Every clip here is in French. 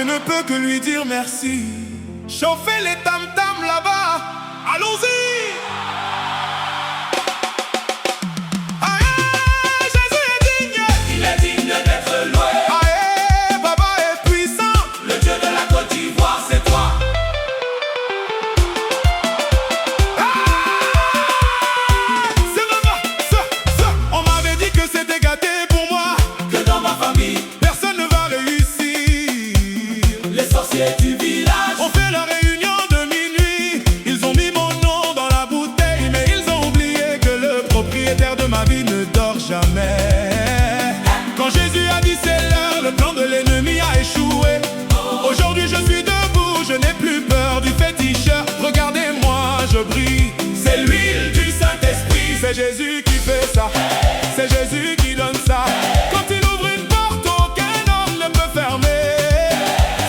ne peux que lui dire merci. Chauffez les tam-tams là-bas, allons-y. Aïe, Jésus est digne. Il est digne d'être loué. Aïe, Baba est puissant. Le Dieu de la Côte d'Ivoire, c'est toi. C'est vraiment ça. On m'avait dit que c'était gâté pour moi, Que dans ma famille, personne ne va réussir. les sorciers du village On fait la réunion de minuit. Ils ont mis mon nom dans la bouteille, mais ils ont oublié que le propriétaire de ma vie ne dort jamais. Quand Jésus a dit c'est l'heure, le plan de l'ennemi a échoué. Aujourd'hui je suis debout, je n'ai plus peur du féticheur. Regardez-moi, je brille. c'est l'huile du Saint-Esprit. C'est Jésus qui fait ça. C'est Jésus qui donne ça. Quand il ouvre une porte, aucun homme ne peut fermer.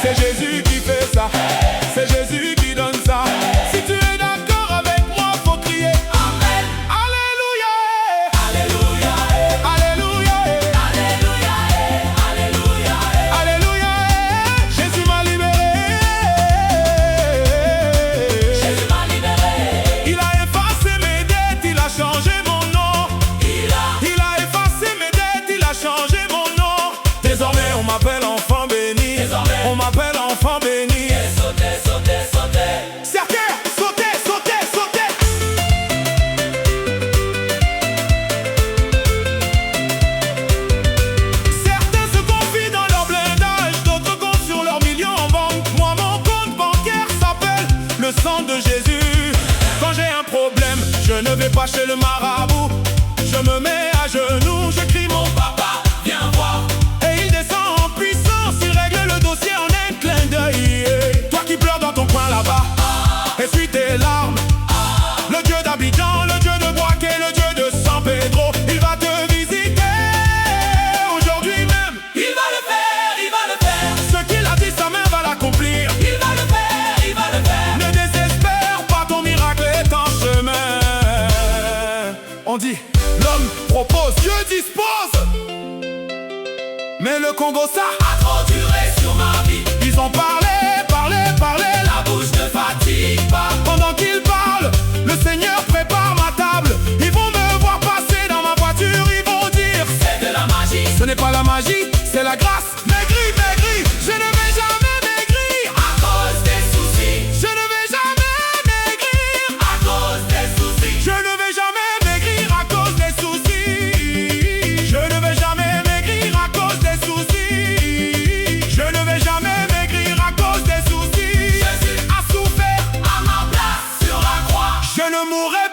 C'est Jésus qui fait ça. C'est Jésus qui donne ça. Si tu es d'accord avec moi, faut crier Amen. Alléluia. Alléluia. Alléluia. Alléluia. Alléluia. Alléluia. Jésus m'a libéré. Jésus m'a libéré. Il a effacé mes dettes, il a changé mon nom. Il a effacé mes dettes, il a changé mon nom. Désormais on m'appelle enfant béni. Désormais. On m'appelle enfant béni. Sautez, sautez, sautez. Certains, sautez, sautez, sautez. Certains se confient dans leur blindage, d'autres comptent sur leurs millions en banque. Moi mon compte bancaire s'appelle le sang de Jésus. Quand j'ai un problème, je ne vais pas chez le marabout. Je me mets à genoux, je crie mon Papa, viens voir. et il descend en puissance, il règle le dossier en un clin d'œil. Toi qui pleures dans ton coin là-bas, essuie tes larmes. Le Dieu d'Abidjan, le Dieu de Boaké, le Dieu de San Pedro, il va te visiter aujourd'hui même. Il va le faire, il va le faire. Ce qu'il a dit, sa main va l'accomplir. Il va le faire, il va le faire. Ne désespère pas, ton miracle est en chemin. On dit, l'homme propose, Dieu dispose. Mais le Congo, ça, A trop duré sur ma vie. ils ont parlé, parlé, parlé. La bouche ne fatigue pas. Pendant qu'ils parlent, le Seigneur prépare ma table. Ils vont me voir passer dans ma voiture, ils vont dire C'est de la magie. ce n'est pas la magie, c'est la grâce. Maigri, maigri, je ne vais jamais maigrir. À cause des soucis. Je ne vais jamais maigrir. À cause des soucis. Je ne vais jamais maigrir à cause des soucis. Je ne vais jamais maigrir à cause des soucis. Je ne vais jamais maigrir à cause des soucis. Jésus a souffert, à ma place sur la croix. je ne mourrai